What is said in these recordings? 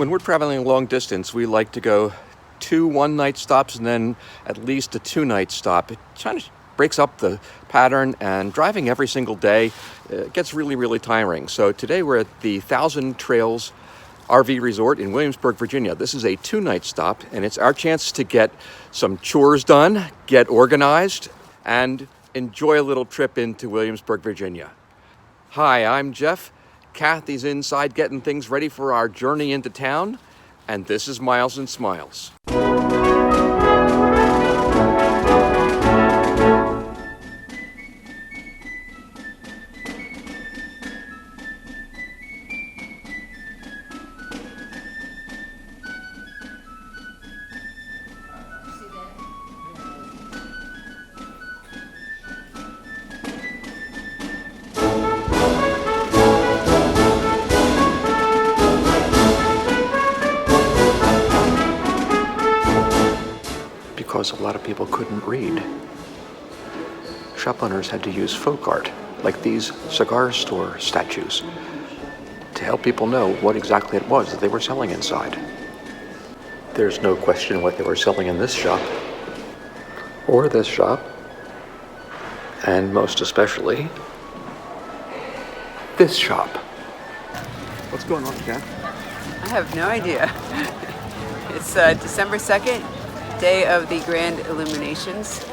When we're traveling a long distance, we like to go 2 one-night stops and then at least a 2-night stop. It kind of breaks up the pattern, and driving every single day gets really, really tiring. So today we're at the Thousand Trails RV Resort in Williamsburg, Virginia. This is a 2-night stop, and it's our chance to get some chores done, get organized, and enjoy a little trip into Williamsburg, Virginia. Hi, I'm Jeff. Kathy's inside getting things ready for our journey into town, and this is Miles and Smiles. Because a lot of people couldn't read, shop owners had to use folk art, like these cigar store statues, to help people know what exactly it was that they were selling inside. There's no question what they were selling in this shop, or this shop, and most especially, this shop. What's going on, Kat? I have no idea. It's December 2nd. Day of the grand illuminations.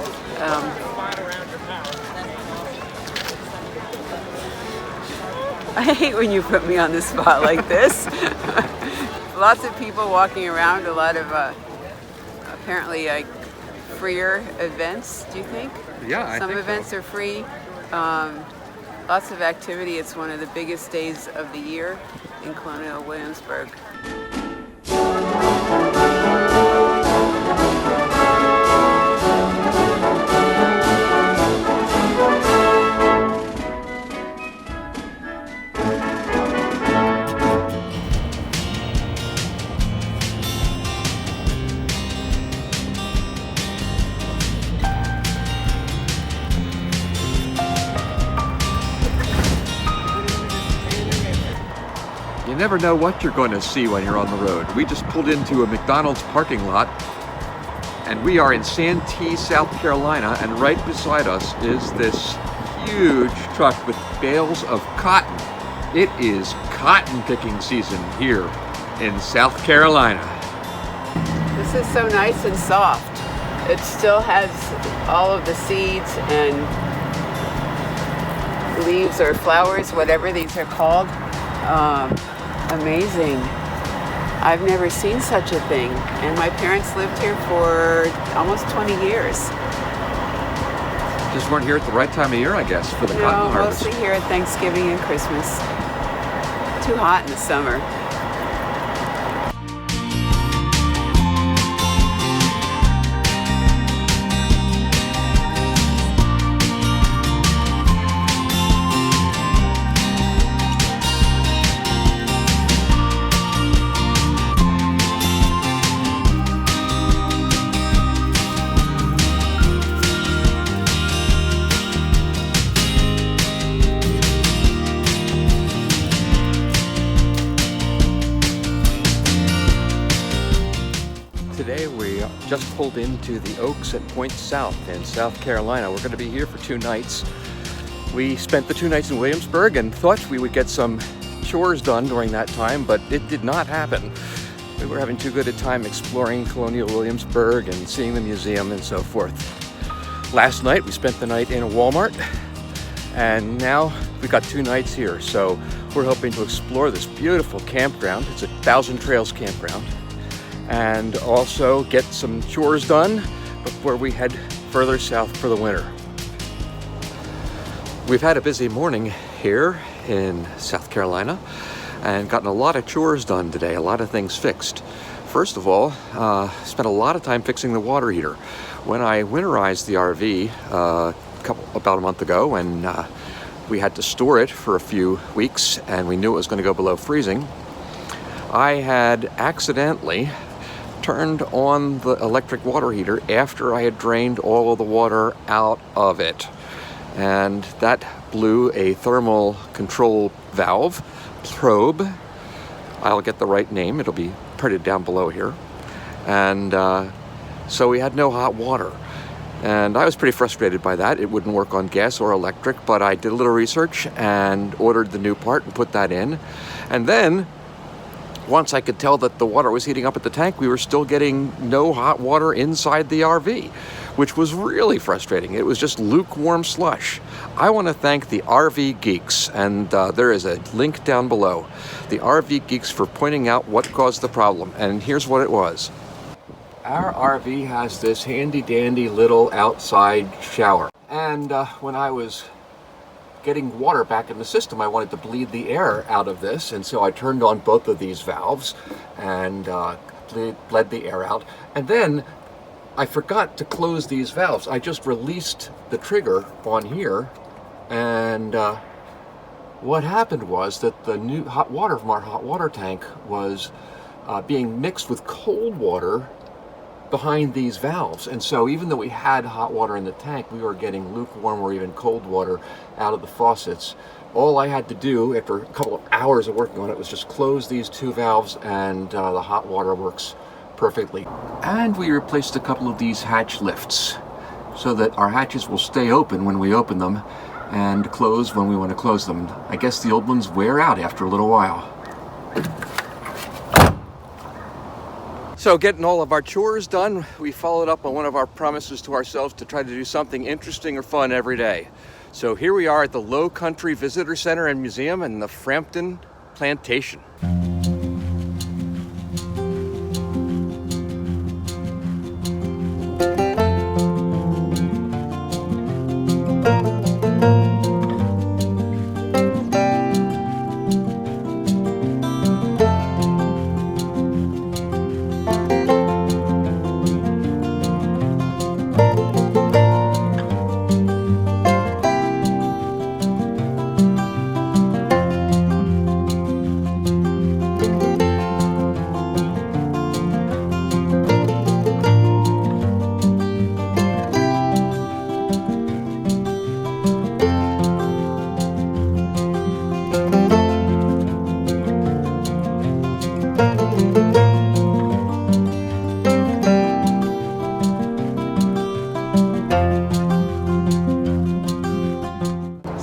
I hate when you put me on the spot like this. Lots of people walking around, a lot of apparently freer events, do you think? Yeah, Some events are free. Lots of activity. It's one of the biggest days of the year in Colonial Williamsburg. You never know what you're going to see when you're on the road. We just pulled into a McDonald's parking lot, and we are in Santee, South Carolina, and right beside us is this huge truck with bales of cotton. It is cotton picking season here in South Carolina. This is so nice and soft. It still has all of the seeds and leaves or flowers, whatever these are called. Amazing. I've never seen such a thing. And my parents lived here for almost 20 years. Just weren't here at the right time of year, I guess, for the cotton harvest. Mostly here at Thanksgiving and Christmas. Too hot in the summer. Today we just pulled into the Oaks at Point South in South Carolina. We're going to be here for 2 nights. We spent the 2 nights in Williamsburg and thought we would get some chores done during that time, but it did not happen. We were having too good a time exploring Colonial Williamsburg and seeing the museum and so forth. Last night we spent the night in a Walmart, and now we've got 2 nights here. So we're hoping to explore this beautiful campground. It's a Thousand Trails campground. And also get some chores done before we head further south for the winter. We've had a busy morning here in South Carolina and gotten a lot of chores done today, a lot of things fixed. First of all, spent a lot of time fixing the water heater. When I winterized the RV about a month ago, and we had to store it for a few weeks and we knew it was going to go below freezing, I had accidentally turned on the electric water heater after I had drained all of the water out of it. And that blew a thermal control valve probe I'll get the right name. It'll be printed down below here. And so we had no hot water. And I was pretty frustrated by that. It wouldn't work on gas or electric, but I did a little research and ordered the new part and put that in. And then, once I could tell that the water was heating up at the tank, we were still getting no hot water inside the RV, which was really frustrating. It was just lukewarm slush. I want to thank the RV Geeks, and there is a link down below. The RV Geeks for pointing out what caused the problem, and here's what it was. Our RV has this handy dandy little outside shower. And when I was getting water back in the system, I wanted to bleed the air out of this, and so I turned on both of these valves and bled the air out. And then I forgot to close these valves. I just released the trigger on here, and what happened was that the new hot water from our hot water tank was being mixed with cold water behind these valves. And so even though we had hot water in the tank, we were getting lukewarm or even cold water out of the faucets. All I had to do after a couple of hours of working on it was just close these two valves, and the hot water works perfectly. And we replaced a couple of these hatch lifts so that our hatches will stay open when we open them and close when we want to close them. I guess the old ones wear out after a little while. So getting all of our chores done, we followed up on one of our promises to ourselves to try to do something interesting or fun every day. So here we are at the Low Country Visitor Center and Museum in the Frampton Plantation.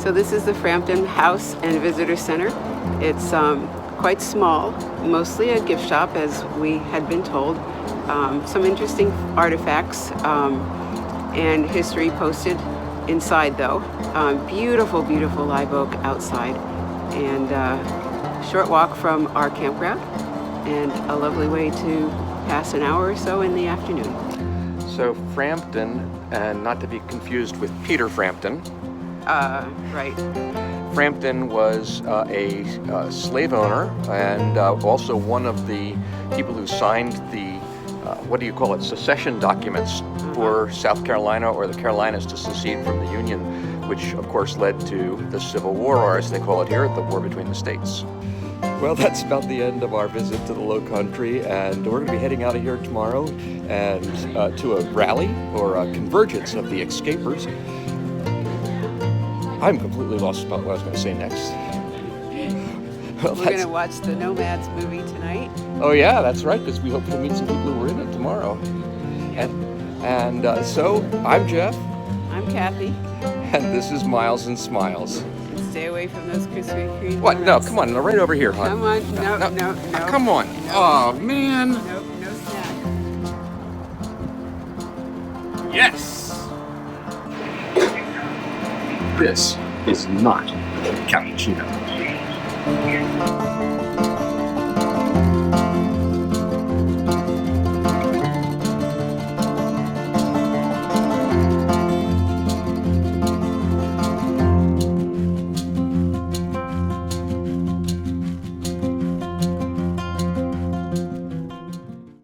So this is the Frampton House and Visitor Center. It's quite small, mostly a gift shop, as we had been told. Some interesting artifacts and history posted inside, though. Beautiful, beautiful live oak outside, and short walk from our campground, and a lovely way to pass an hour or so in the afternoon. So Frampton, and not to be confused with Peter Frampton. Right. Frampton was a slave owner, and also one of the people who signed the, what do you call it, secession documents for South Carolina, or the Carolinas, to secede from the Union, which of course led to the Civil War, or as they call it here, the war between the states. Well, that's about the end of our visit to the Low Country, and we're going to be heading out of here tomorrow and to a rally, or a convergence of the escapers. I'm completely lost about what I was going to say next. Well, we're going to watch the Nomads movie tonight. Oh yeah, that's right, because we hope to meet some people who were in it tomorrow. Yep. And so, I'm Jeff. I'm Kathy. And this is Miles and Smiles. Stay away from those Krispy Kreme. What? No, come on, right over here, hon. Come on, no. Come on. No. Oh, man. Nope, no snack. Yes. This is not cappuccino.